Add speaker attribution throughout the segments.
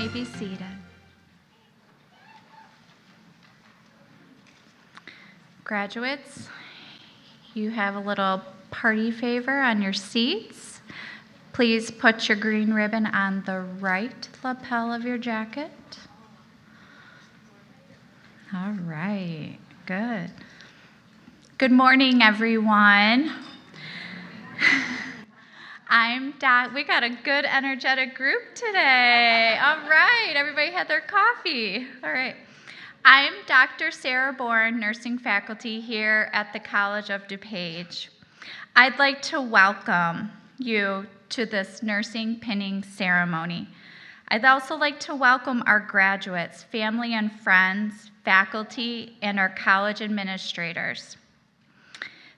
Speaker 1: may be seated. Graduates, you have a little party favor on your seats. Please put your green ribbon on the right lapel of your jacket. All right, good. Good morning, everyone. We got a good, energetic group today. All right, everybody had their coffee. All right. I'm Dr. Sarah Bourne, nursing faculty here at the College of DuPage. I'd like to welcome you to this nursing pinning ceremony. I'd also like to welcome our graduates, family and friends, faculty, and our college administrators.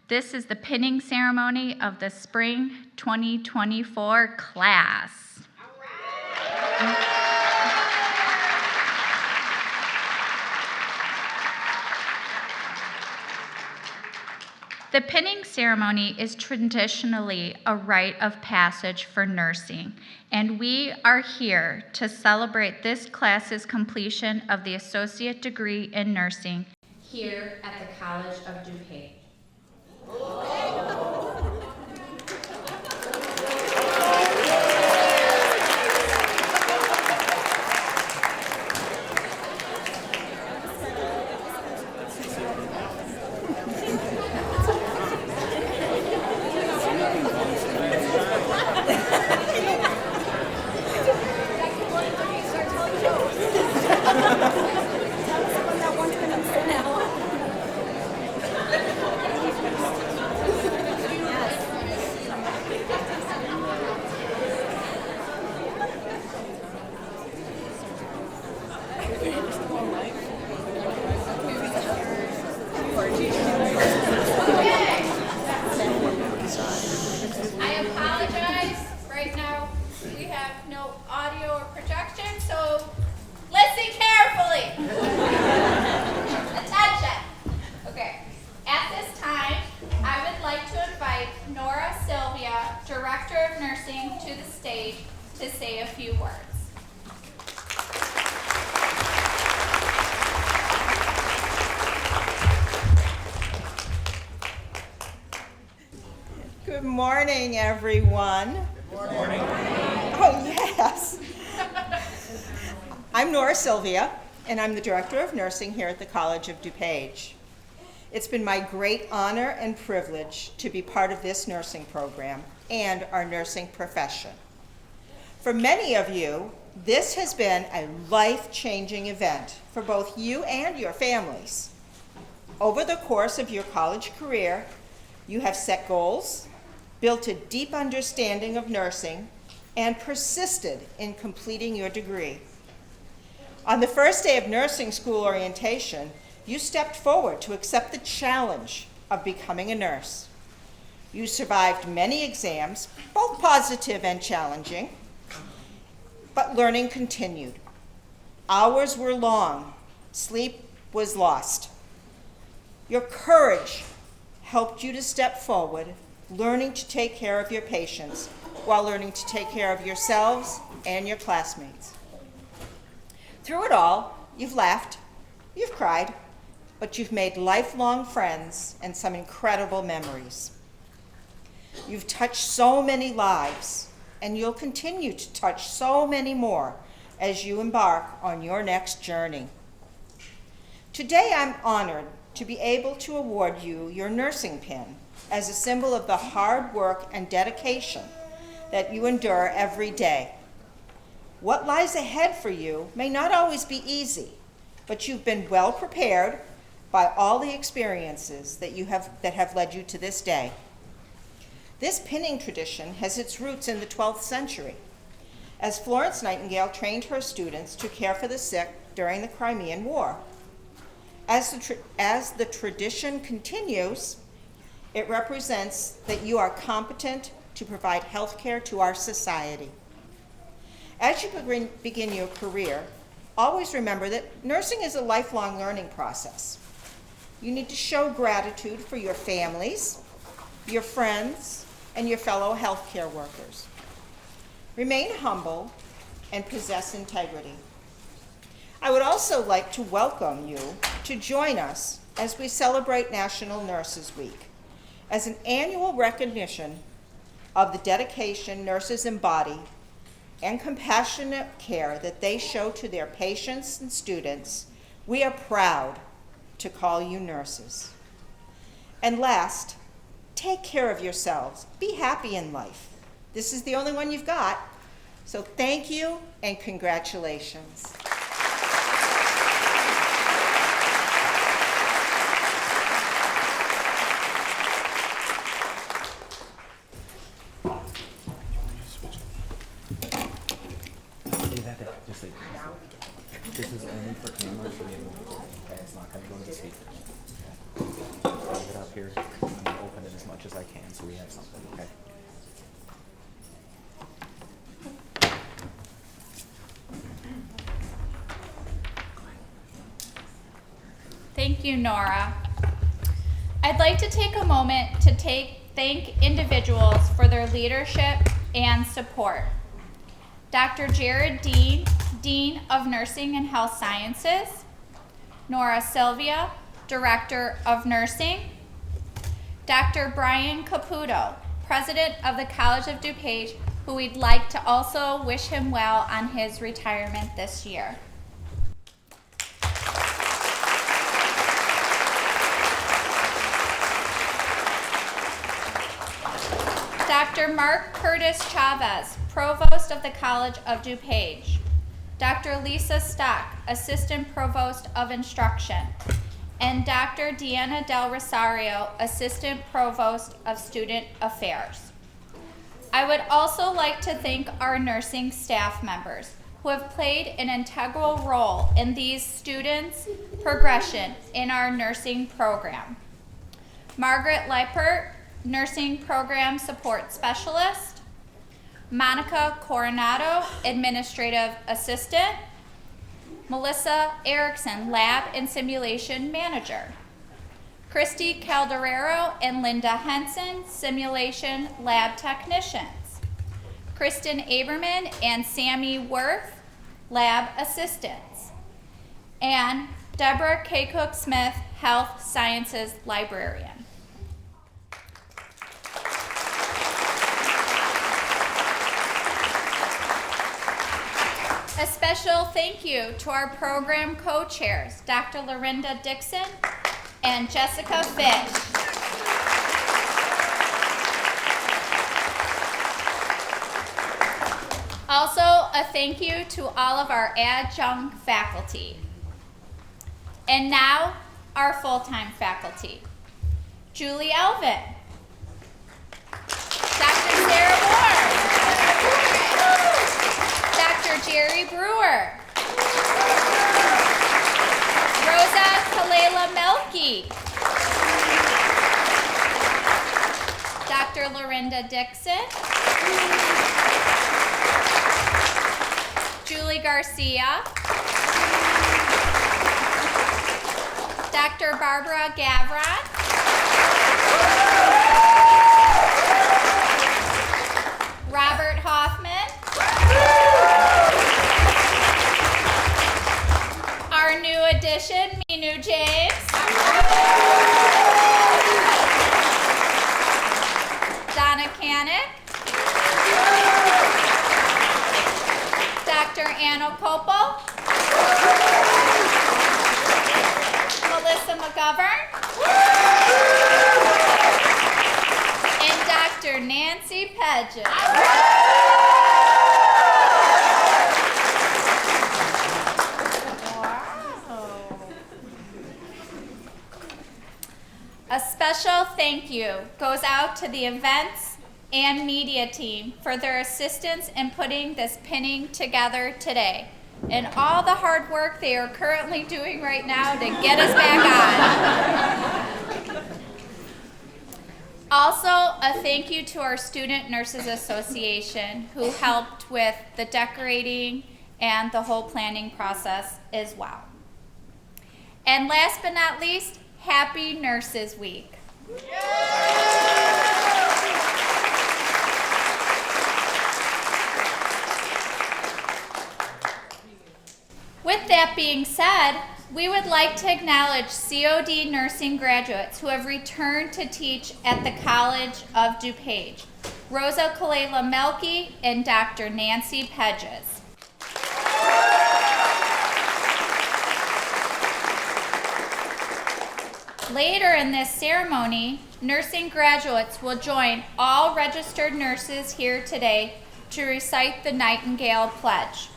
Speaker 1: This is the pinning ceremony of the spring 2024 class. The pinning ceremony is traditionally a rite of passage for nursing, and we are here to celebrate this class's completion of the associate degree in nursing here at the College of DuPage.
Speaker 2: Good morning, everyone. Good morning. Oh, yes. I'm Nora Sylvia, and I'm the Director of Nursing here at the College of DuPage. It's been my great honor and privilege to be part of this nursing program and our nursing profession. For many of you, this has been a life-changing event for both you and your families. Over the course of your college career, you have set goals, built a deep understanding of nursing, and persisted in completing your degree. On the first day of nursing school orientation, you stepped forward to accept the challenge of becoming a nurse. You survived many exams, both positive and challenging, but learning continued. Hours were long, sleep was lost. Your courage helped you to step forward, learning to take care of your patients while learning to take care of yourselves and your classmates. Through it all, you've laughed, you've cried, but you've made lifelong friends and some incredible memories. You've touched so many lives, and you'll continue to touch so many more as you embark on your next journey. Today, I'm honored to be able to award you your nursing pin as a symbol of the hard work and dedication that you endure every day. What lies ahead for you may not always be easy, but you've been well prepared by all the experiences that have led you to this day. This pinning tradition has its roots in the 12th century, as Florence Nightingale trained her students to care for the sick during the Crimean War. As the tradition continues, it represents that you are competent to provide health care to our society. As you begin your career, always remember that nursing is a lifelong learning process. You need to show gratitude for your families, your friends, and your fellow healthcare workers. Remain humble and possess integrity. I would also like to welcome you to join us as we celebrate National Nurses Week as an annual recognition of the dedication nurses embody and compassionate care that they show to their patients and students. We are proud to call you nurses. And last, take care of yourselves. Be happy in life. This is the only one you've got. So thank you and congratulations.
Speaker 3: This is only for cameras, so okay, it's not going to go to the speaker. Leave it up here. I'm going to open it as much as I can so we have something, okay?
Speaker 1: Thank you, Nora. I'd like to take a moment to thank individuals for their leadership and support. Dr. Jared Dean, Dean of Nursing and Health Sciences, Nora Sylvia, Director of Nursing, Dr. Brian Caputo, President of the College of DuPage, who we'd like to also wish him well on his retirement this year. Dr. Mark Curtis Chavez, Provost of the College of DuPage. Dr. Lisa Stock, Assistant Provost of Instruction. And Dr. Deanna Del Rosario, Assistant Provost of Student Affairs. I would also like to thank our nursing staff members who have played an integral role in these students' progression in our nursing program. Margaret Leipert, Nursing Program Support Specialist. Monica Coronado, Administrative Assistant. Melissa Erickson, Lab and Simulation Manager. Christy Calderero and Linda Henson, Simulation Lab Technicians. Kristen Aberman and Sammy Worth, Lab Assistants. And Deborah K. Cook Smith, Health Sciences Librarian. A special thank you to our program co-chairs, Dr. Lorinda Dixon and Jessica Fish. Also, a thank you to all of our adjunct faculty. And now, our full-time faculty. Julie Elvin, Dr. Sarah Ward, Dr. Jerry Brewer, Rosa Kalela Melky, Dr. Lorinda Dixon, Julie Garcia, Dr. Barbara Gavron, Robert Hoffman, our new addition, Minu James, Donna Canick, Dr. Anna Kopel, Melissa McGovern, and Dr. Nancy Paget. A special thank you goes out to the events and media team for their assistance in putting this pinning together today and all the hard work they are currently doing right now to get us back on. Also, a thank you to our Student Nurses Association who helped with the decorating and the whole planning process as well. And last but not least, Happy Nurses Week. With that being said, we would like to acknowledge COD nursing graduates who have returned to teach at the College of DuPage, Rosa Kalela Melky and Dr. Nancy Pedges. Later in this ceremony, nursing graduates will join all registered nurses here today to recite the Nightingale Pledge,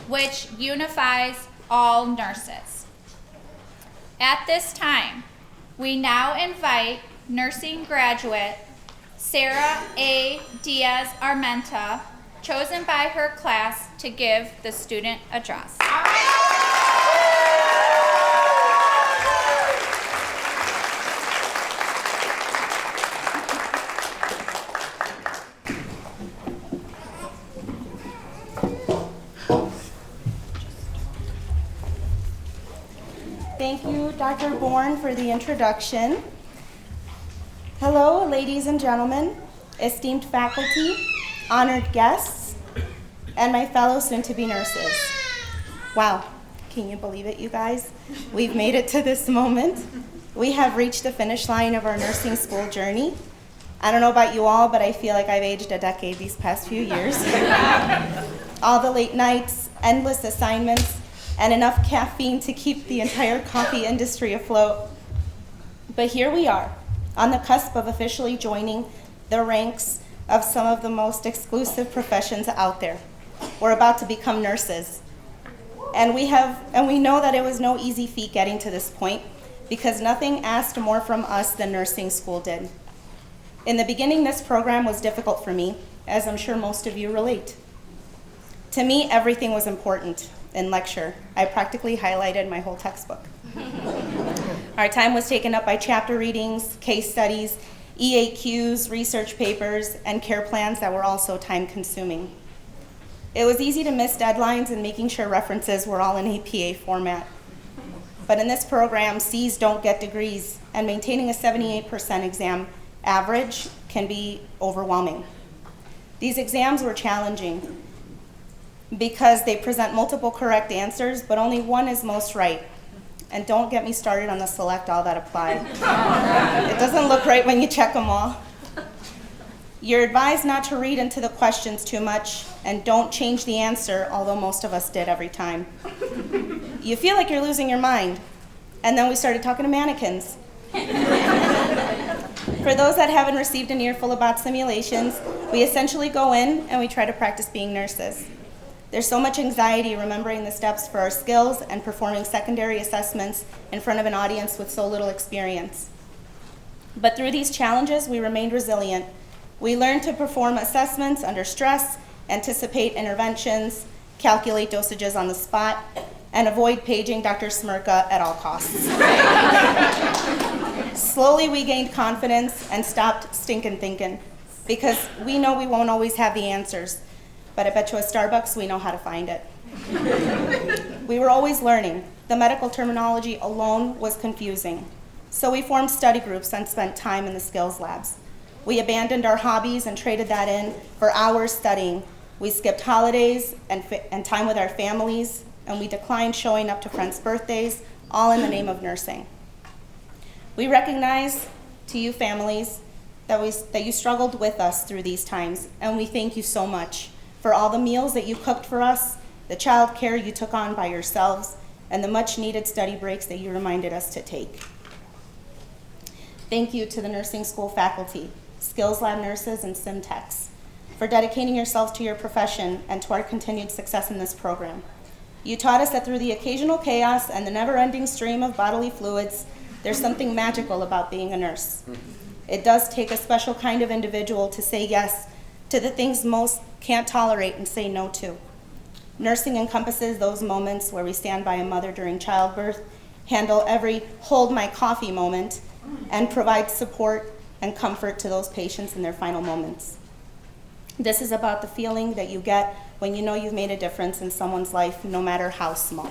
Speaker 1: which unifies all nurses. At this time, we now invite nursing graduate Sarah A. Diaz-Armenta, chosen by her class, to give the student address.
Speaker 4: Thank you, Dr. Bourne, for the introduction. Hello, ladies and gentlemen, esteemed faculty, honored guests, and my fellow soon-to-be nurses. Wow, can you believe it, you guys? We've made it to this moment. We have reached the finish line of our nursing school journey. I don't know about you all, but I feel like I've aged a decade these past few years. All the late nights, endless assignments, and enough caffeine to keep the entire coffee industry afloat. But here we are, on the cusp of officially joining the ranks of some of the most exclusive professions out there. We're about to become nurses. And we know that it was no easy feat getting to this point, because nothing asked more from us than nursing school did. In the beginning, this program was difficult for me, as I'm sure most of you relate. To me, everything was important. In lecture, I practically highlighted my whole textbook. Our time was taken up by chapter readings, case studies, EAQs, research papers, and care plans that were also time-consuming. It was easy to miss deadlines and making sure references were all in APA format. But in this program, C's don't get degrees, and maintaining a 78% exam average can be overwhelming. These exams were challenging because they present multiple correct answers, but only one is most right. And don't get me started on the select all that apply. It doesn't look right when you check them all. You're advised not to read into the questions too much, and don't change the answer, although most of us did every time. You feel like you're losing your mind. And then we started talking to mannequins. For those that haven't received an earful about simulations, we essentially go in and we try to practice being nurses. There's so much anxiety remembering the steps for our skills and performing secondary assessments in front of an audience with so little experience. But through these challenges, we remained resilient. We learned to perform assessments under stress, anticipate interventions, calculate dosages on the spot, and avoid paging Dr. Smirka at all costs. Slowly, we gained confidence and stopped stinking thinking, because we know we won't always have the answers. But I bet you at Starbucks, we know how to find it. We were always learning. The medical terminology alone was confusing. So we formed study groups and spent time in the skills labs. We abandoned our hobbies and traded that in for hours studying. We skipped holidays and time with our families, and we declined showing up to friends' birthdays, all in the name of nursing. We recognize to you families that you struggled with us through these times, and we thank you so much for all the meals that you cooked for us, the child care you took on by yourselves, and the much needed study breaks that you reminded us to take. Thank you to the nursing school faculty, skills lab nurses, and sim techs for dedicating yourselves to your profession and to our continued success in this program. You taught us that through the occasional chaos and the never-ending stream of bodily fluids, there's something magical about being a nurse. It does take a special kind of individual to say yes to the things most can't tolerate and say no to. Nursing encompasses those moments where we stand by a mother during childbirth, handle every hold my coffee moment, and provide support and comfort to those patients in their final moments. This is about the feeling that you get when you know you've made a difference in someone's life, no matter how small.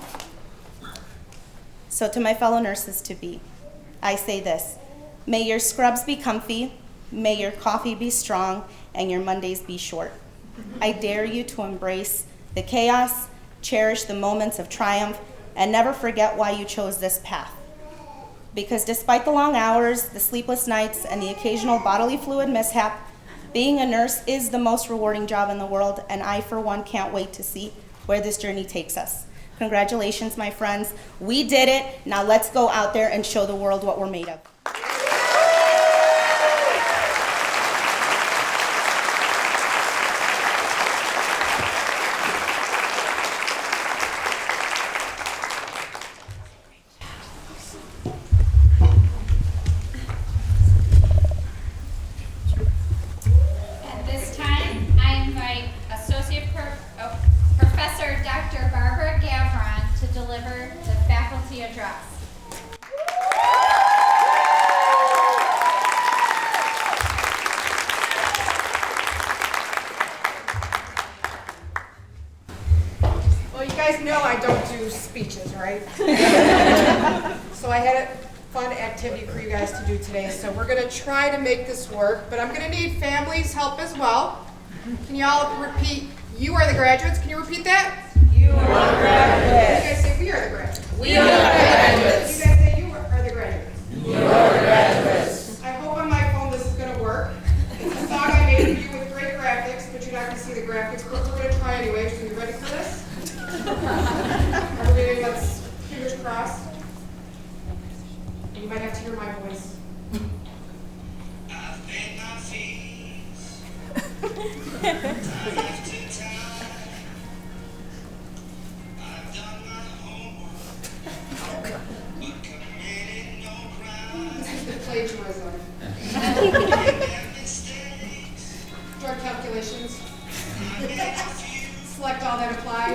Speaker 4: So to my fellow nurses-to-be, I say this: may your scrubs be comfy, may your coffee be strong, and your Mondays be short. I dare you to embrace the chaos, cherish the moments of triumph, and never forget why you chose this path. Because despite the long hours, the sleepless nights, and the occasional bodily fluid mishap, being a nurse is the most rewarding job in the world, and I, for one, can't wait to see where this journey takes us. Congratulations, my friends. We did it. Now let's go out there and show the world what we're made of.
Speaker 1: Professor Dr. Barbara Gavron to deliver the faculty address.
Speaker 5: Well, you guys know I don't do speeches, right? So I had a fun activity for you guys to do today, so we're going to try to make this work, but I'm going to need families' help as well. Can you all repeat, you are the graduates? Can you repeat that? You are the graduates. You guys say we are the graduates. We are the graduates. You guys say you are the graduates. You are the graduates. I hope on my phone this is going to work. It's a song I made for you with great graphics, but you're not going to see the graphics, but we're going to try anyway. So you ready for this? Everybody, let's fingers crossed. And you might have to hear my voice. I've paid my fees. I've done my homework. But committed no crime. This is the plagiarism. Mistakes. Drug calculations. Select all that apply.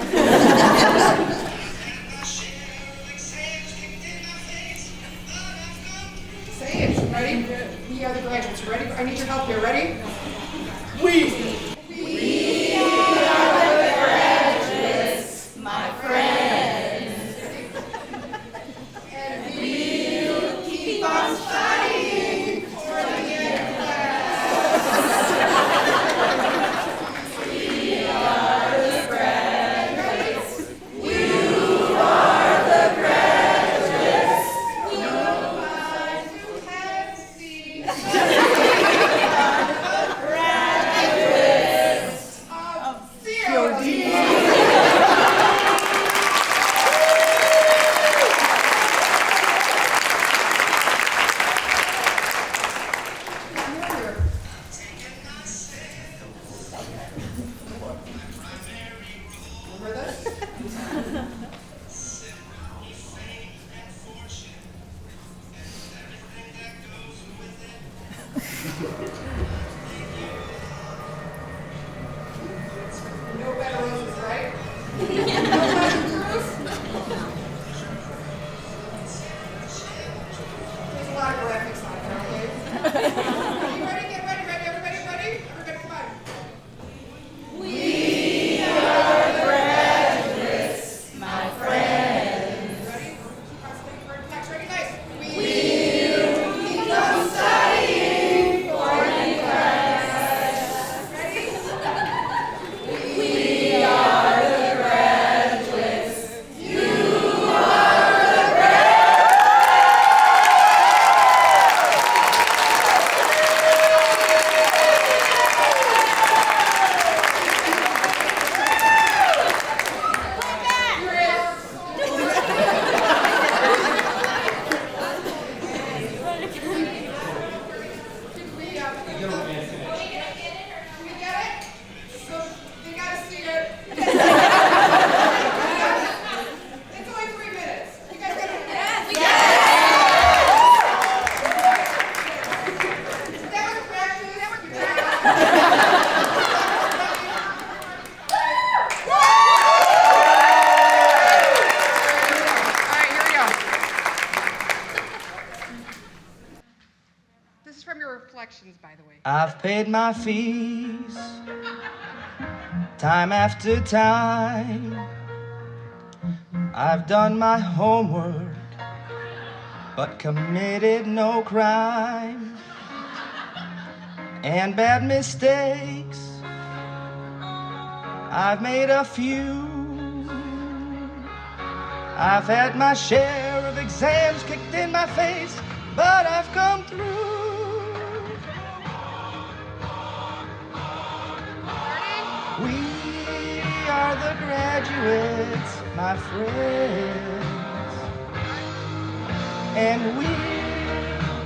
Speaker 5: Say it. Ready? We are the graduates. Ready? I need your help here. Ready? We are the graduates, my friends. And we'll keep on fighting for the end class. We are the graduates. You are the graduates. We'll fight to have seats. No better roses, right? No better grooves? There's a lot of graphics on here, okay? Are you ready? Get ready, ready? Everybody ready? Everybody come on. We are the graduates, my friends. Ready? Keep on studying for text. Ready, guys? We'll keep on studying for the class. Ready? We are the graduates. You are the graduates. We get it? So you gotta see it. It's only 3 minutes. You guys got it? That was practice. That was All right, here we go. This is from your reflections, by the way.
Speaker 6: I've paid my fees time after time. I've done my homework, but committed no crime. And bad mistakes, I've made a few, I've had my share of exams kicked in my face, but I've come through. We are the graduates, my friends, and we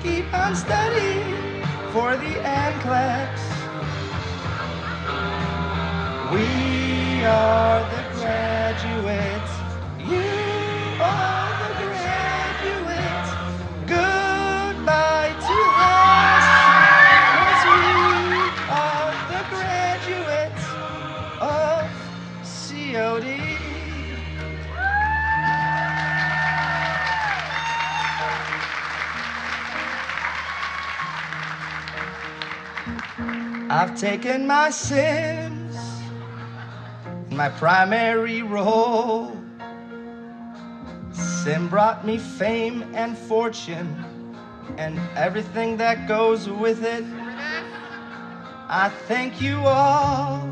Speaker 6: keep on studying for the NCLEX. We are the graduates. You are the graduates. Goodbye to us, 'cause we are the graduates of COD. I've taken my sins, my primary role. Sin brought me fame and fortune and everything that goes with it. I thank you all,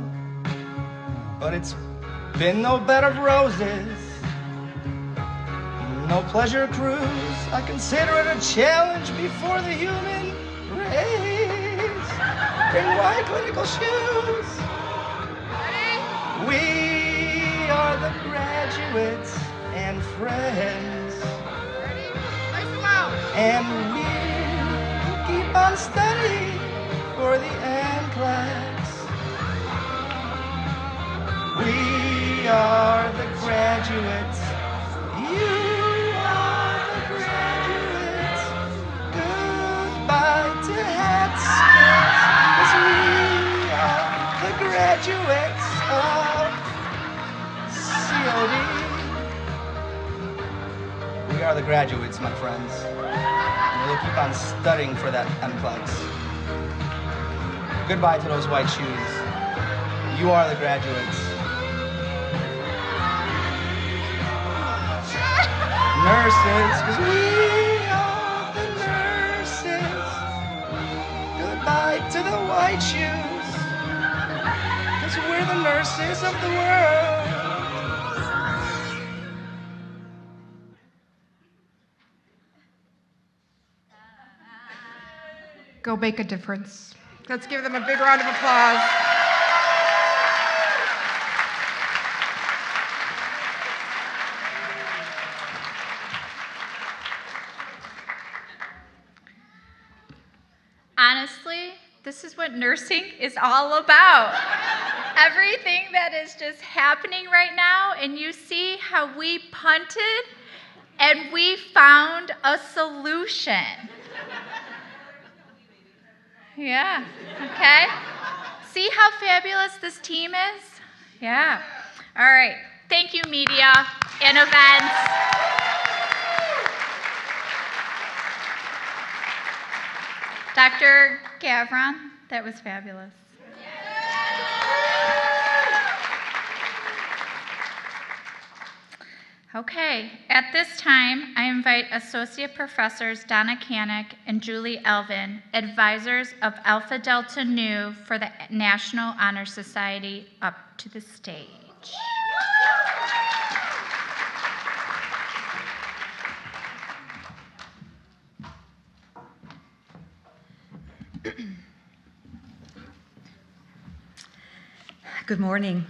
Speaker 6: but it's been no bed of roses, no pleasure cruise. I consider it a challenge before the human race. Bring white clinical shoes. We are the graduates and friends, and we keep on studying for the NCLEX. We are the graduates. You are the graduates. Goodbye to hats, 'cause we are the graduates of COD. We are the graduates, my friends, and we'll keep on studying for that NCLEX. Goodbye to those white shoes. You are the graduates. Nurses, 'cause we are the nurses. Goodbye to the white shoes, 'cause we're the nurses of the world.
Speaker 5: Go make a difference. Let's give them a big round of applause.
Speaker 1: Honestly, this is what nursing is all about. Everything that is just happening right now, and you see how we punted and we found a solution. Yeah, okay. See how fabulous this team is? Yeah. All right. Thank you, media and events. Dr. Gavron, that was fabulous. Okay, at this time, I invite Associate Professors Donna Canick and Julie Elvin, advisors of Alpha Delta Nu for the National Honor Society, up to the stage.
Speaker 7: Good morning.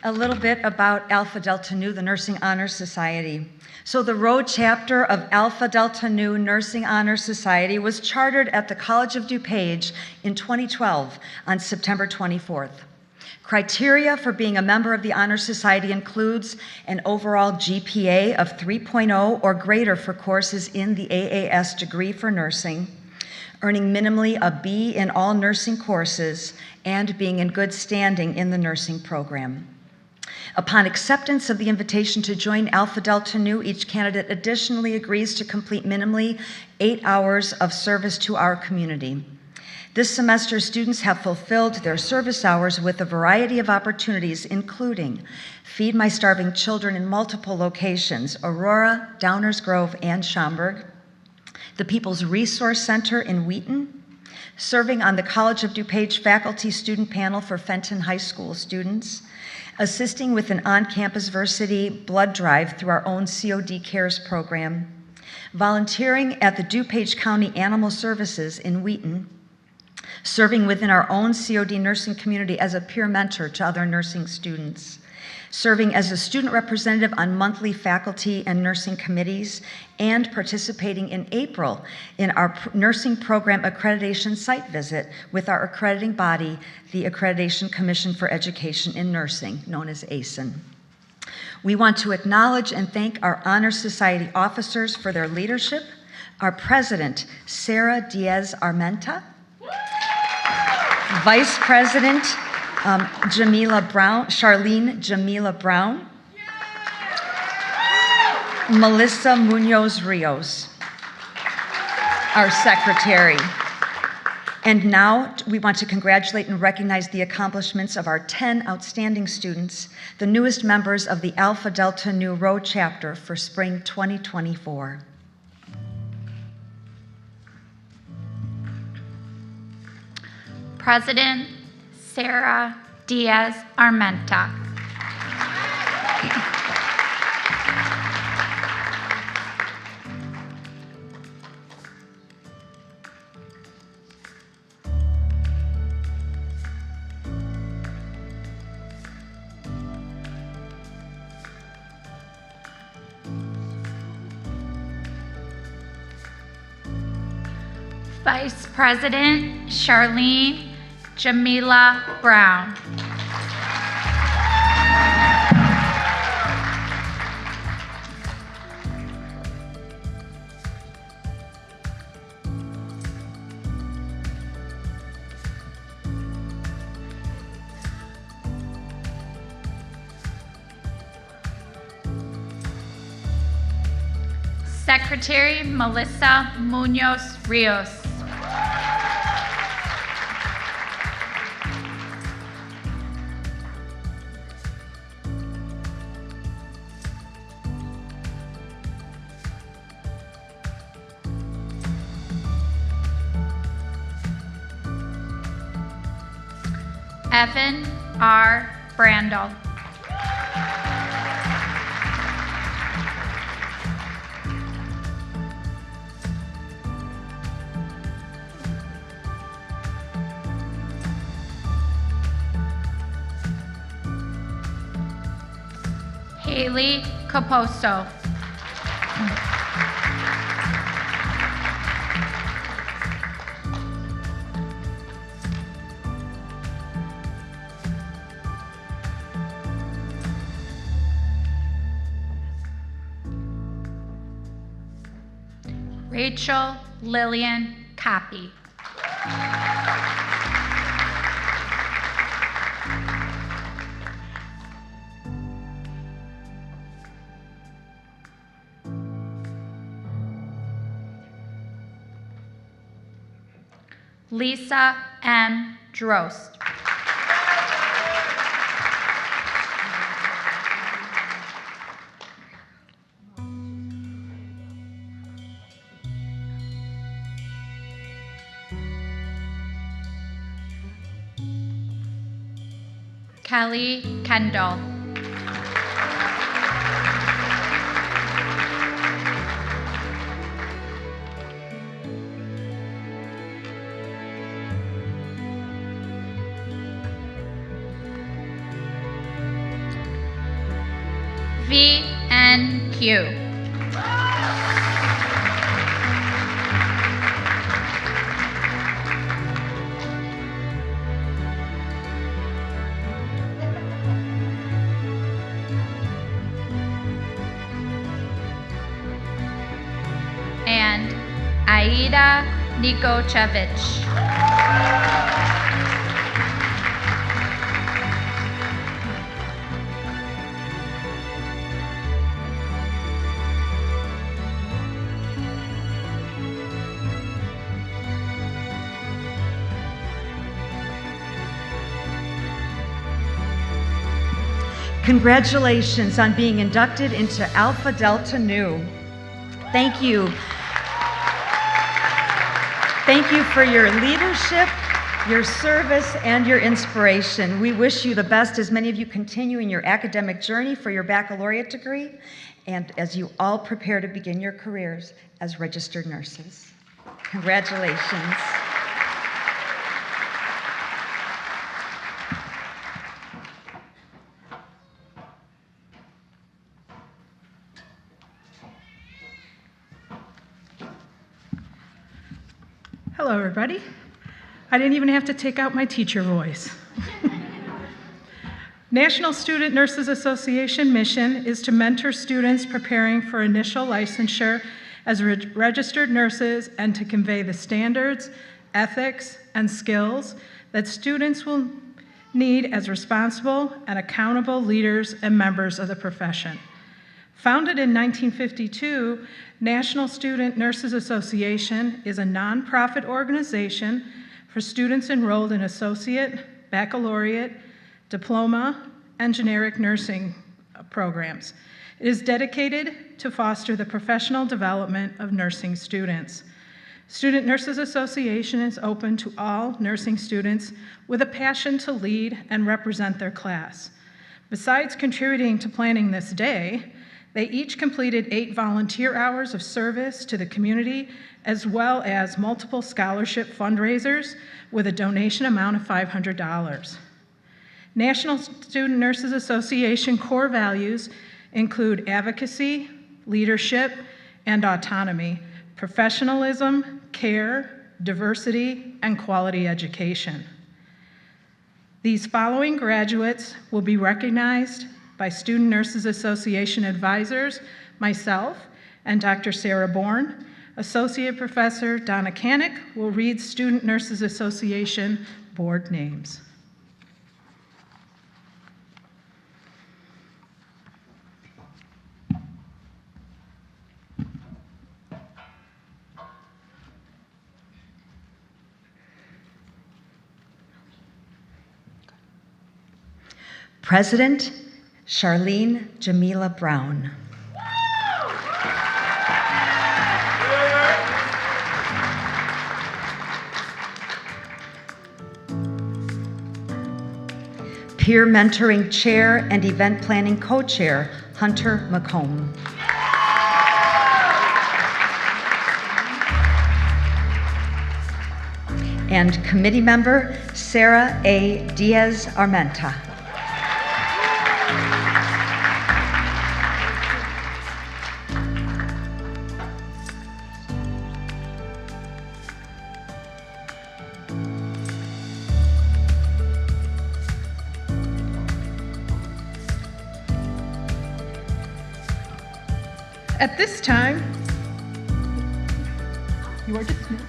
Speaker 7: A little bit about Alpha Delta Nu, the Nursing Honor Society. So the Road chapter of Alpha Delta Nu Nursing Honor Society was chartered at the College of DuPage in 2012 on September 24th. Criteria for being a member of the Honor Society includes an overall GPA of 3.0 or greater for courses in the AAS degree for nursing, earning minimally a B in all nursing courses, and being in good standing in the nursing program. Upon acceptance of the invitation to join Alpha Delta Nu, each candidate additionally agrees to complete minimally 8 hours of service to our community. This semester, students have fulfilled their service hours with a variety of opportunities, including Feed My Starving Children in multiple locations, Aurora, Downers Grove, and Schaumburg, the People's Resource Center in Wheaton, serving on the College of DuPage faculty student panel for Fenton High School students, assisting with an on-campus varsity blood drive through our own COD Cares program, volunteering at the DuPage County Animal Services in Wheaton, serving within our own COD nursing community as a peer mentor to other nursing students, serving as a student representative on monthly faculty and nursing committees, and participating in April in our nursing program accreditation site visit with our accrediting body, the Accreditation Commission for Education in Nursing, known as ACEN. We want to acknowledge and thank our Honor Society officers for their leadership, our president, Sarah Diaz-Armenta, Vice President, Charlene Jamila Brown, Melissa Munoz Rios, our secretary. And now we want to congratulate and recognize the accomplishments of our 10 outstanding students, the newest members of the Alpha Delta Nu Rho chapter for spring 2024.
Speaker 1: President Sarah Diaz-Armenta. Vice President Charlene Jamila Brown. Secretary Melissa Munoz Rios. Evan R. Brandel. Haley Caposto. Rachel Lillian Copy. Lisa M. Drost. Kelly Kendall. VNQ. And Aida Nikochevich.
Speaker 7: Congratulations on being inducted into Alpha Delta Nu. Thank you. Thank you for your leadership your service, and your inspiration. We wish you the best as many of you continue in your academic journey for your baccalaureate degree and as you all prepare to begin your careers as registered nurses. Congratulations.
Speaker 8: Hello, everybody. I didn't even have to take out my teacher voice. National Student Nurses Association mission is to mentor students preparing for initial licensure as registered nurses and to convey the standards, ethics, and skills that students will need as responsible and accountable leaders and members of the profession. Founded in 1952, National Student Nurses Association is a nonprofit organization for students enrolled in associate, baccalaureate, diploma, and generic nursing programs. It is dedicated to foster the professional development of nursing students. Student Nurses Association is open to all nursing students with a passion to lead and represent their class. Besides contributing to planning this day, they each completed 8 volunteer hours of service to the community, as well as multiple scholarship fundraisers with a donation amount of $500. National Student Nurses Association core values include advocacy, leadership, and autonomy, professionalism, care, diversity, and quality education. These following graduates will be recognized by Student Nurses Association advisors, myself, and Dr. Sarah Bourne. Associate Professor Donna Canick will read Student Nurses Association board names.
Speaker 7: President Charlene Jamila Brown. Peer Mentoring Chair and Event Planning Co-Chair, Hunter McComb. And Committee Member, Sarah A. Diaz-Armenta.
Speaker 8: At this time, you are dismissed.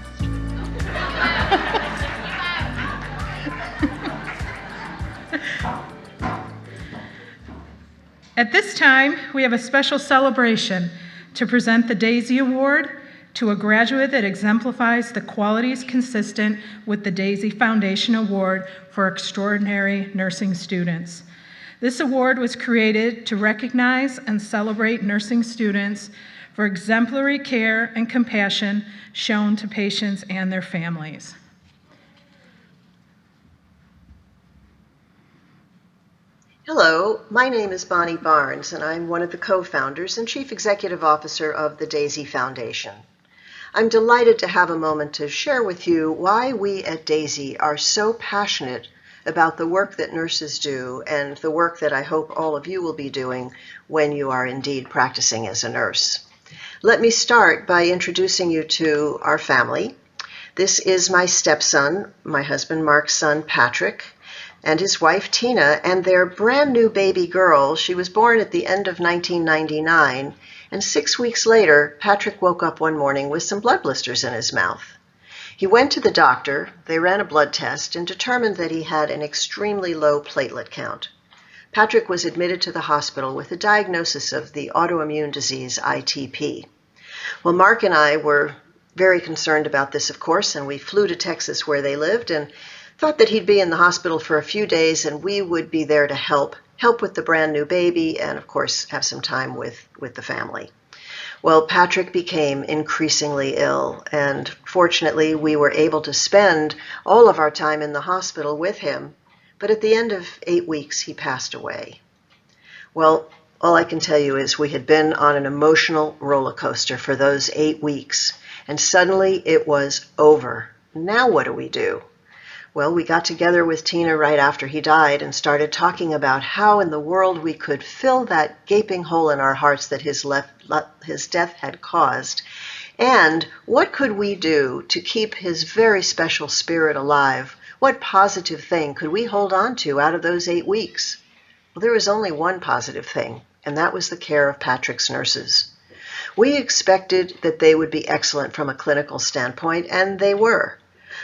Speaker 8: At this time, we have a special celebration to present the DAISY Award to a graduate that exemplifies the qualities consistent with the DAISY Foundation Award for Extraordinary Nursing Students. This award was created to recognize and celebrate nursing students for exemplary care and compassion shown to patients and their families.
Speaker 9: Hello, my name is Bonnie Barnes, and I'm one of the co-founders and Chief Executive Officer of the DAISY Foundation. I'm delighted to have a moment to share with you why we at DAISY are so passionate about the work that nurses do and the work that I hope all of you will be doing when you are indeed practicing as a nurse. Let me start by introducing you to our family. This is my stepson, my husband Mark's son Patrick, and his wife Tina, and their brand new baby girl. She was born at the end of 1999, and 6 weeks later, Patrick woke up one morning with some blood blisters in his mouth. He went to the doctor, they ran a blood test, and determined that he had an extremely low platelet count. Patrick was admitted to the hospital with a diagnosis of the autoimmune disease ITP. Well, Mark and I were very concerned about this, of course, and we flew to Texas where they lived and thought that he'd be in the hospital for a few days and we would be there to help with the brand new baby and, of course, have some time with the family. Well, Patrick became increasingly ill, and fortunately, we were able to spend all of our time in the hospital with him. But at the end of 8 weeks, he passed away. Well, all I can tell you is we had been on an emotional roller coaster for those 8 weeks, and suddenly it was over. Now what do we do? Well, we got together with Tina right after he died and started talking about how in the world we could fill that gaping hole in our hearts that his death had caused, and what could we do to keep his very special spirit alive? What positive thing could we hold on to out of those 8 weeks? Well, there was only one positive thing, and that was the care of Patrick's nurses. We expected that they would be excellent from a clinical standpoint, and they were.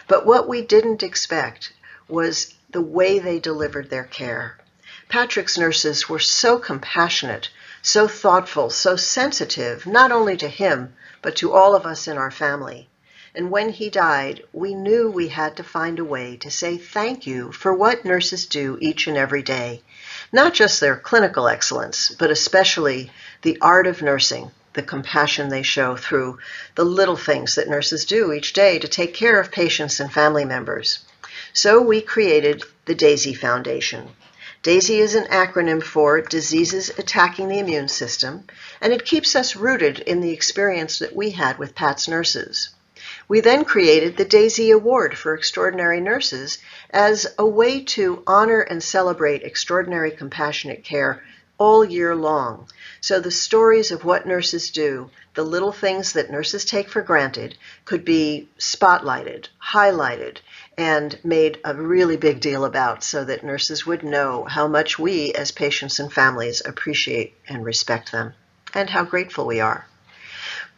Speaker 9: But what we didn't expect was the way they delivered their care. Patrick's nurses were so compassionate, so thoughtful, so sensitive, not only to him, but to all of us in our family. And when he died, we knew we had to find a way to say thank you for what nurses do each and every day. Not just their clinical excellence, but especially the art of nursing, the compassion they show through the little things that nurses do each day to take care of patients and family members. So we created the DAISY Foundation. DAISY is an acronym for Diseases Attacking the Immune System, and it keeps us rooted in the experience that we had with Pat's nurses. We then created the DAISY Award for Extraordinary Nurses as a way to honor and celebrate extraordinary compassionate care all year long. So the stories of what nurses do, the little things that nurses take for granted, could be spotlighted, highlighted, and made a really big deal about so that nurses would know how much we as patients and families appreciate and respect them, and how grateful we are.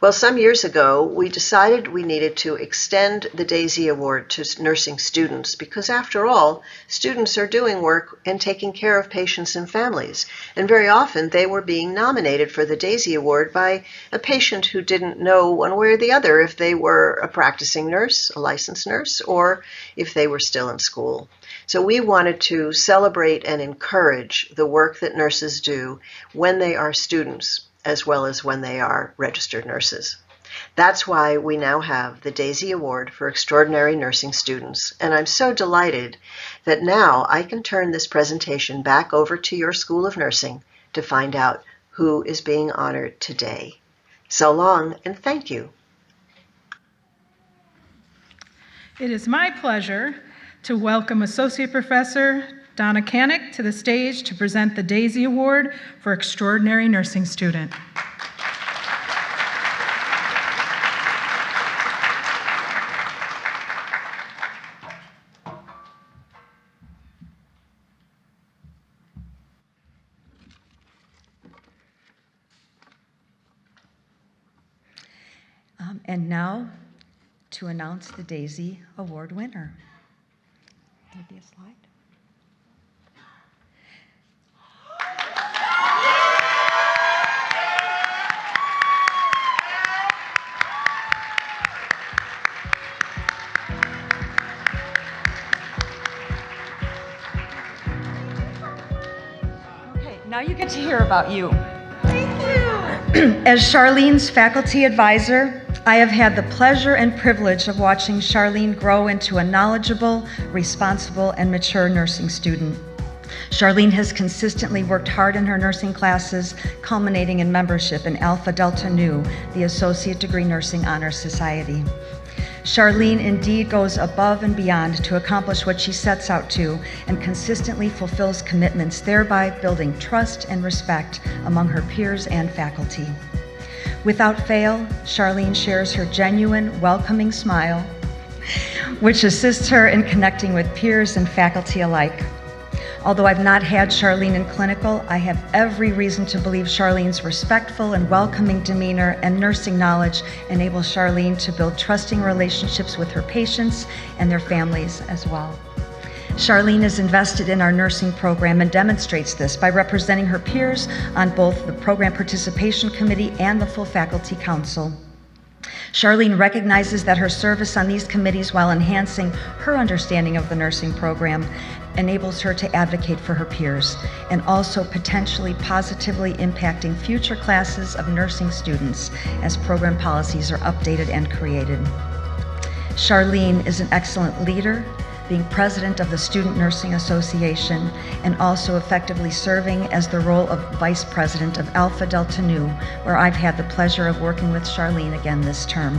Speaker 9: Well, some years ago, we decided we needed to extend the DAISY Award to nursing students because, after all, students are doing work and taking care of patients and families. And very often, they were being nominated for the DAISY Award by a patient who didn't know one way or the other if they were a practicing nurse, a licensed nurse, or if they were still in school. So we wanted to celebrate and encourage the work that nurses do when they are students, as well as when they are registered nurses. That's why we now have the DAISY Award for Extraordinary Nursing Students, and I'm so delighted that now I can turn this presentation back over to your School of Nursing to find out who is being honored today. So long, and thank you.
Speaker 8: It is my pleasure to welcome Associate Professor Donna Canick to the stage to present the DAISY Award for Extraordinary Nursing Student.
Speaker 7: And now to announce the DAISY Award winner. There'll be a slide. Now you get to hear about you. Thank you. As Charlene's faculty advisor, I have had the pleasure and privilege of watching Charlene grow into a knowledgeable, responsible, and mature nursing student. Charlene has consistently worked hard in her nursing classes, culminating in membership in Alpha Delta Nu, the Associate Degree Nursing Honor Society. Charlene indeed goes above and beyond to accomplish what she sets out to and consistently fulfills commitments, thereby building trust and respect among her peers and faculty. Without fail, Charlene shares her genuine, welcoming smile, which assists her in connecting with peers and faculty alike. Although I've not had Charlene in clinical, I have every reason to believe Charlene's respectful and welcoming demeanor and nursing knowledge enable Charlene to build trusting relationships with her patients and their families as well. Charlene is invested in our nursing program and demonstrates this by representing her peers on both the Program Participation Committee and the full Faculty Council. Charlene recognizes that her service on these committees while enhancing her understanding of the nursing program enables her to advocate for her peers and also potentially positively impacting future classes of nursing students as program policies are updated and created. Charlene is an excellent leader, being president of the Student Nursing Association and also effectively serving as the role of vice president of Alpha Delta Nu, where I've had the pleasure of working with Charlene again this term.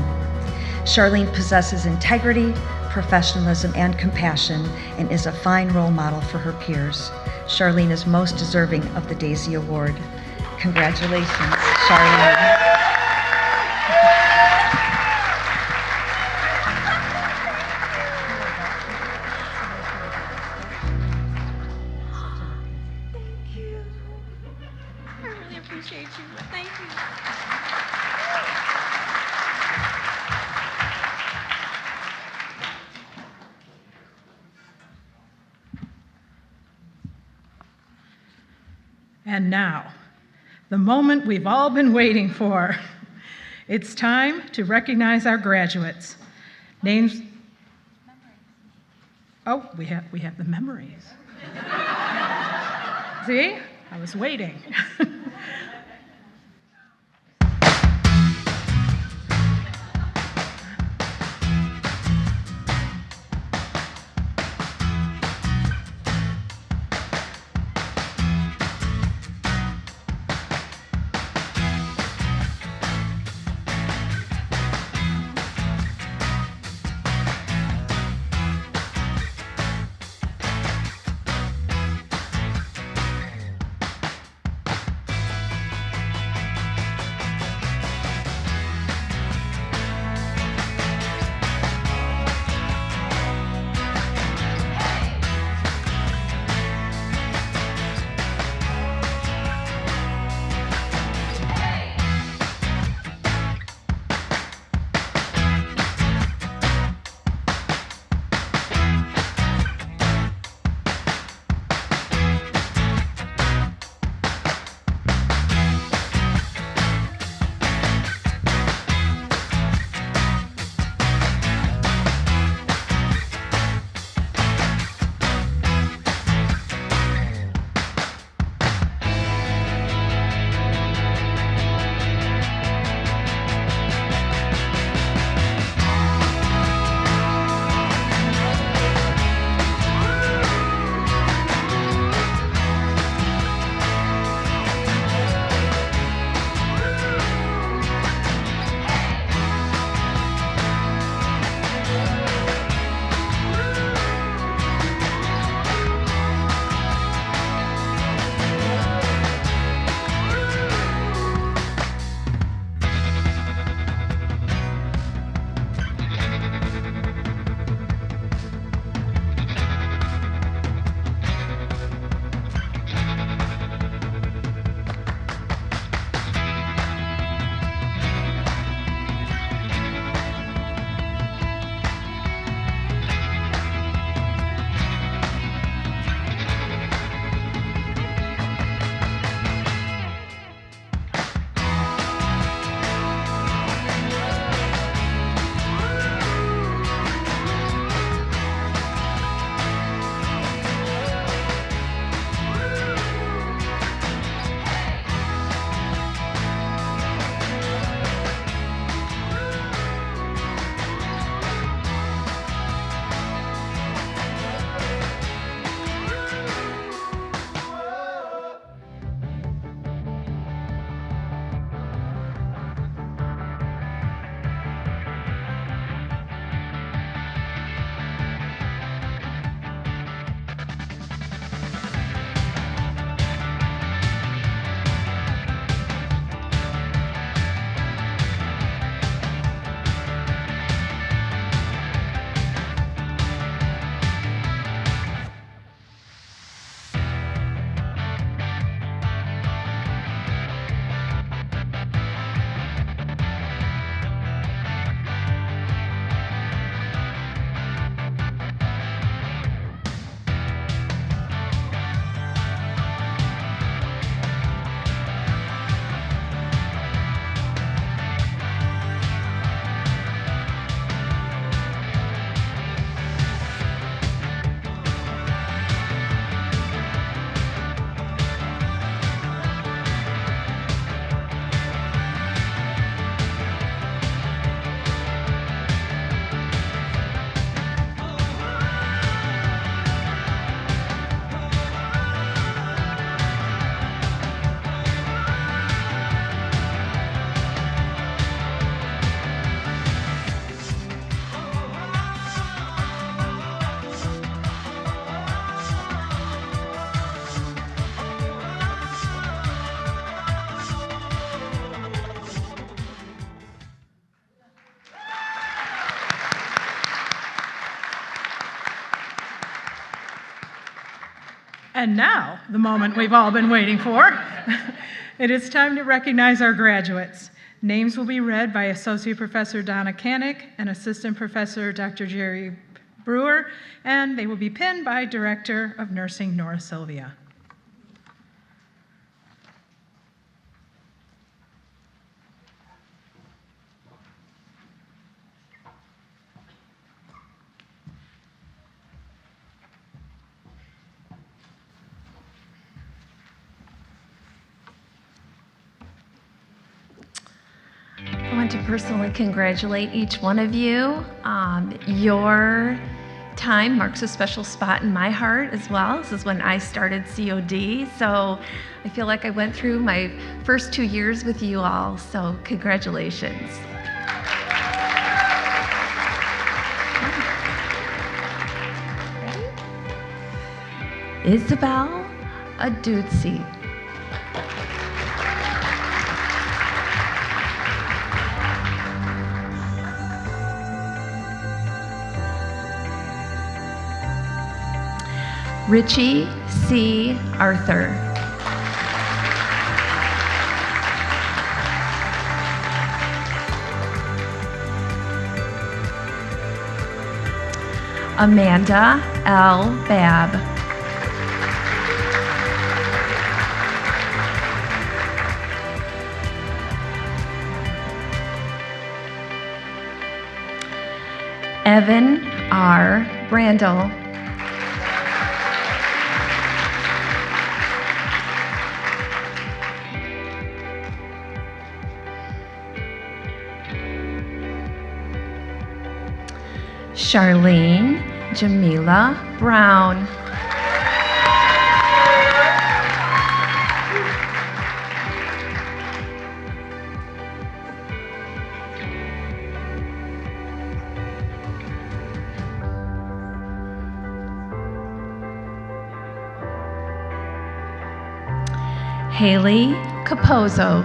Speaker 7: Charlene possesses integrity, professionalism, and compassion, and is a fine role model for her peers. Charlene is most deserving of the Daisy Award. Congratulations, Charlene.
Speaker 1: I really appreciate you. Thank you.
Speaker 8: And now, the moment we've all been waiting for. It's time to recognize our graduates. Names. Oh, we have the memories. See? I was waiting. And now, the moment we've all been waiting for. It is time to recognize our graduates. Names will be read by Associate Professor Donna Kanik and Assistant Professor Dr. Jerry Brewer, and they will be pinned by Director of Nursing Nora Sylvia.
Speaker 10: I want to personally congratulate each one of you. Your time marks a special spot in my heart as well. This is when I started COD, so I feel like I went through my first 2 years with you all, so congratulations. Ready? Isabel Aduzzi. Richie C. Arthur. Amanda L. Babb. Evan R. Brandel. Charlene Jamila Brown. Haley Capozzo.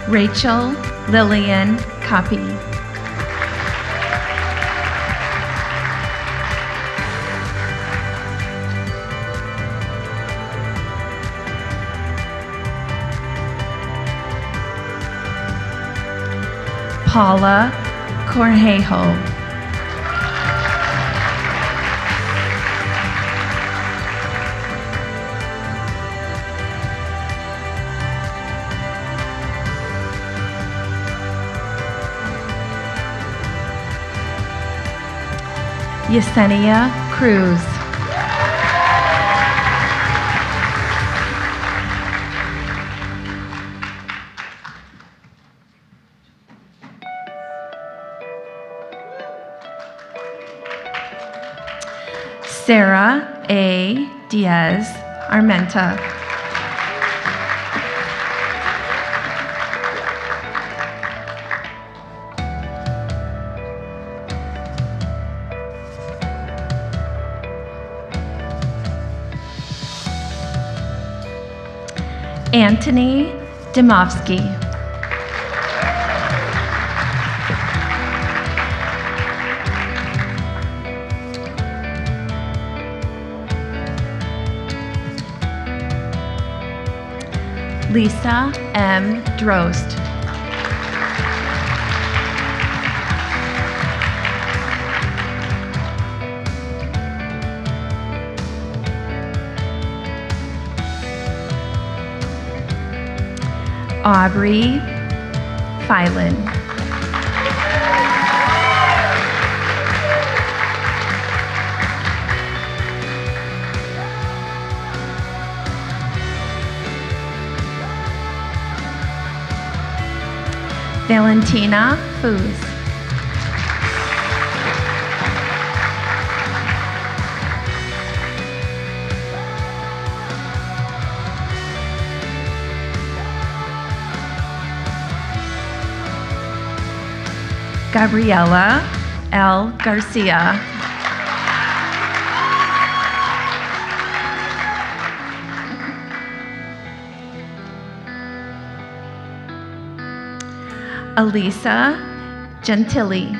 Speaker 10: Rachel Lillian Copy. Paula Cornejo. Yesenia Cruz. Sarah A. Diaz Armenta. Anthony Dimovsky. Lisa M. Drost. Aubrey Phylan. Valentina Foos. Gabriela L. Garcia. Elisa Gentili.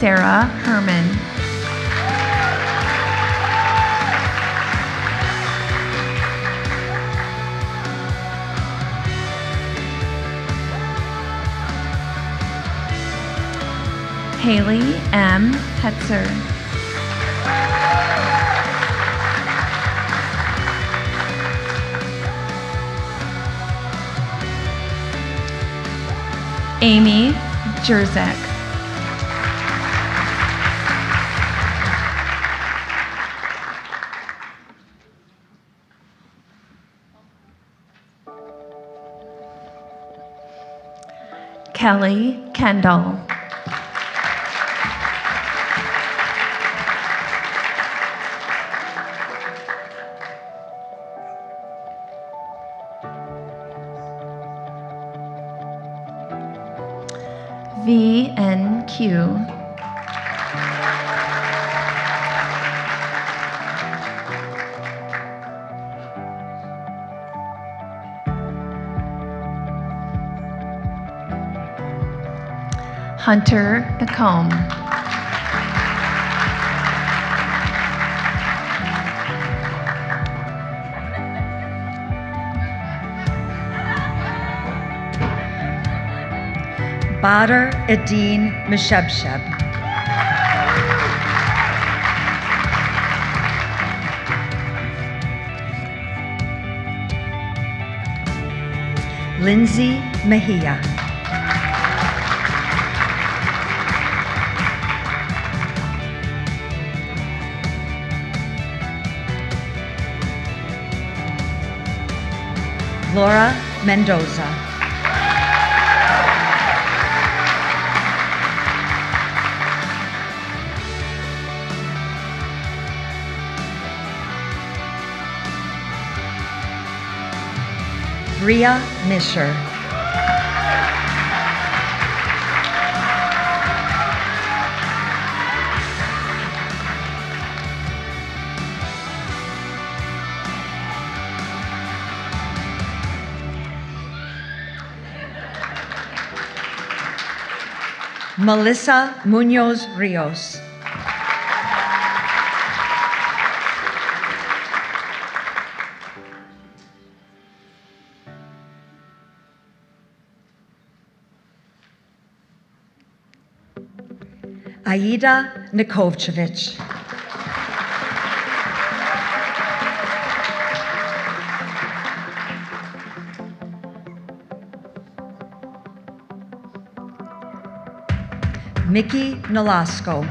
Speaker 10: Sarah Herman. Haley M. Hetzer. Amy Jerzak. Kelly Kendall. VNQ. Hunter Bacombe.
Speaker 7: Badr Edin Meshebsheb. Lindsay Mejia. Laura Mendoza. Bria Misher. Melissa Munoz Rios. Aida Nikovchevich. Mickey Nolasco.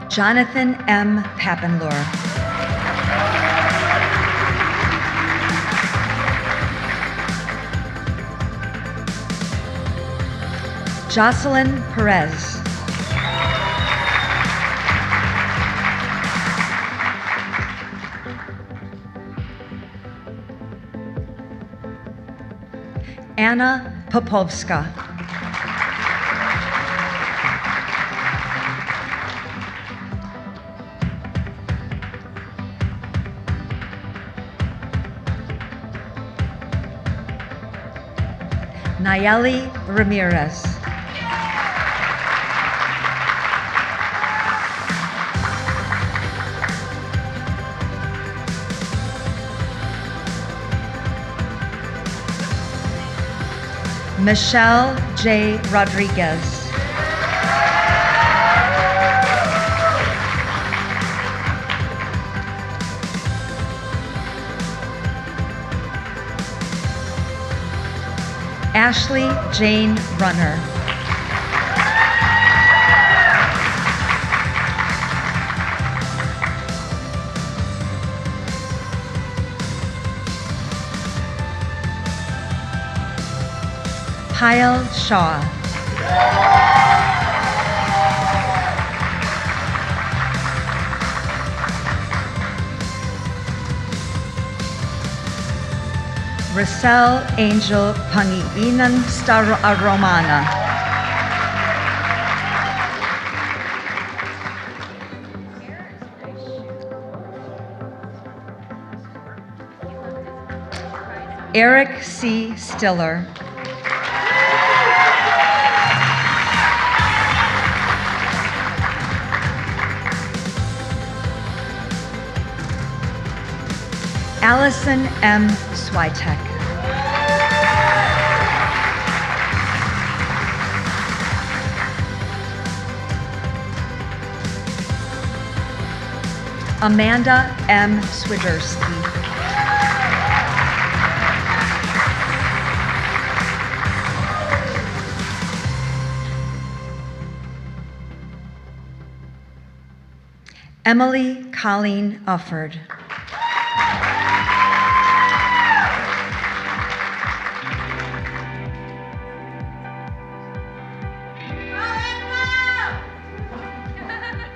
Speaker 7: Jonathan M. Pappenlure. Jocelyn Perez. Anna Popovska. Nayeli Ramirez. Michelle J. Rodriguez. Ashley Jane Runner. Payal Shaw. Rosel Angel Pangiinan Romana. Eric C. Stiller. Allison M. Switek. Amanda M. Swiderski. Emily Colleen Ufford.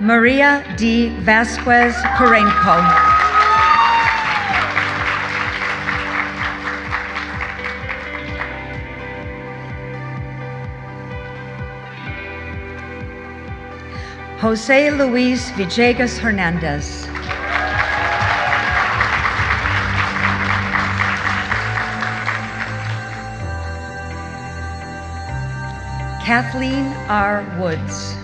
Speaker 7: Maria D. Vasquez Parenco. Jose Luis Villegas Hernandez. Kathleen R. Woods.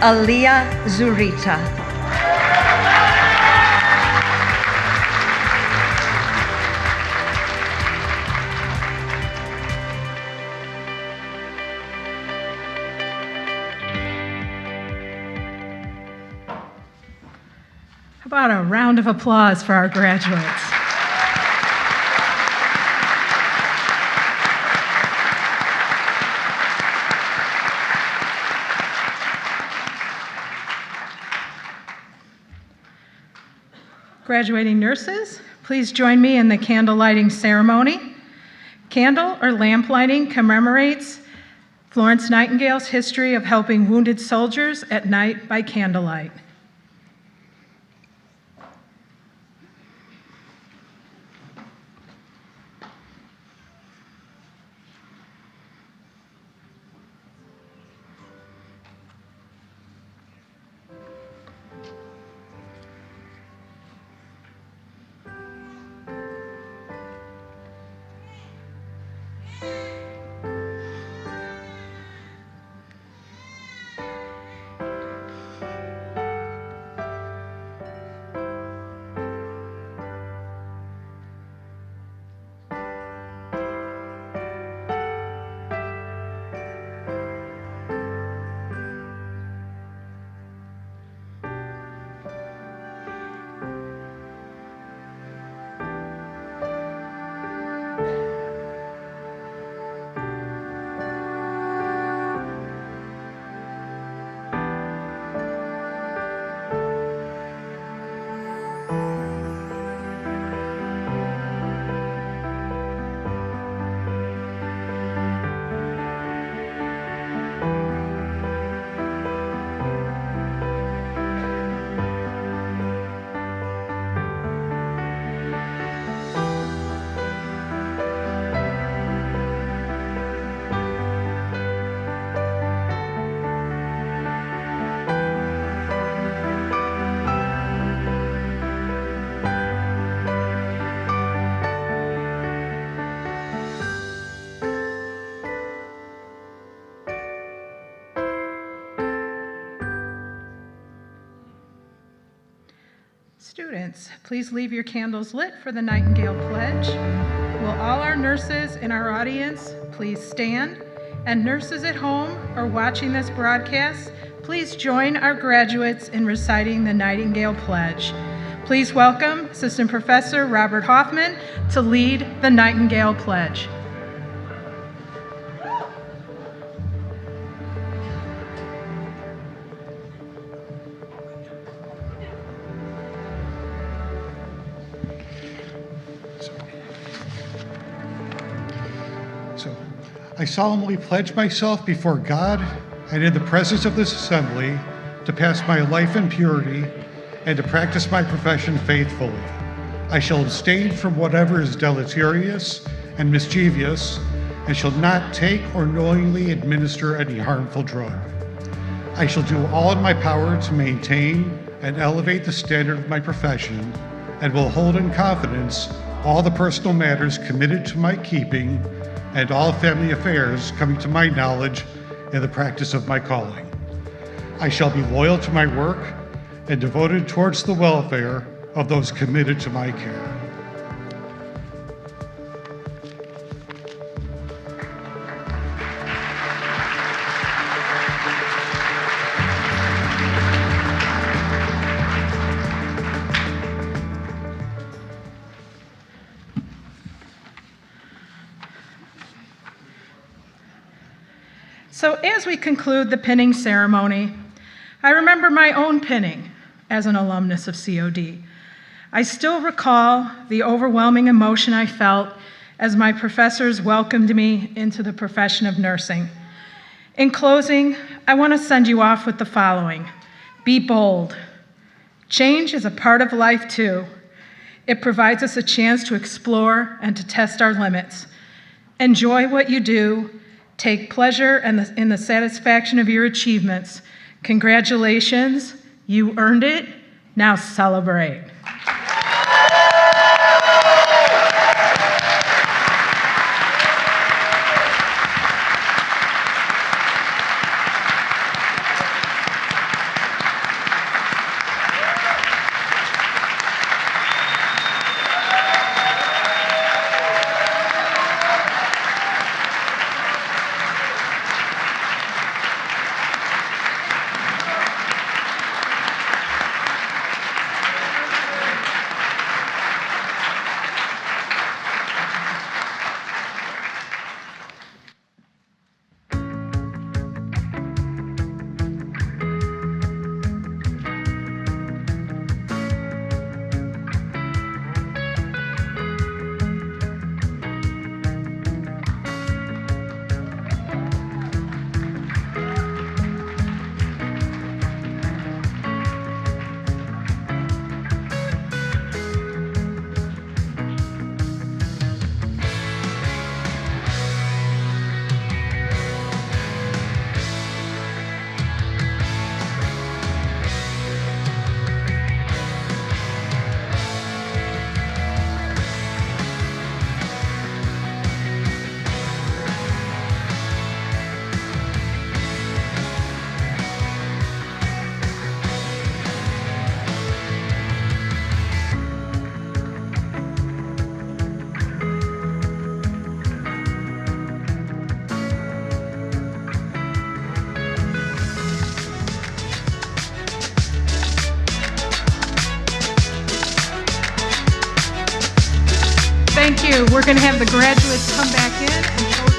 Speaker 7: Aliyah Zurita.
Speaker 8: How about a round of applause for our graduates? Graduating nurses, please join me in the candle lighting ceremony. Candle or lamp lighting commemorates Florence Nightingale's history of helping wounded soldiers at night by candlelight. Students, please leave your candles lit for the Nightingale Pledge. Will all our nurses in our audience please stand? And nurses at home or watching this broadcast, please join our graduates in reciting the Nightingale Pledge. Please welcome Assistant Professor Robert Hoffman to lead the Nightingale Pledge.
Speaker 11: I solemnly pledge myself before God and in the presence of this assembly to pass my life in purity and to practice my profession faithfully. I shall abstain from whatever is deleterious and mischievous, and shall not take or knowingly administer any harmful drug. I shall do all in my power to maintain and elevate the standard of my profession, and will hold in confidence all the personal matters committed to my keeping and all family affairs coming to my knowledge in the practice of my calling. I shall be loyal to my work and devoted towards the welfare of those committed to my care.
Speaker 8: So as we conclude the pinning ceremony, I remember my own pinning as an alumnus of COD. I still recall the overwhelming emotion I felt as my professors welcomed me into the profession of nursing. In closing, I want to send you off with the following. Be bold. Change is a part of life too. It provides us a chance to explore and to test our limits. Enjoy what you do. Take pleasure in the satisfaction of your achievements. Congratulations, you earned it. Now celebrate. Thank you. We're going to have the graduates come back in and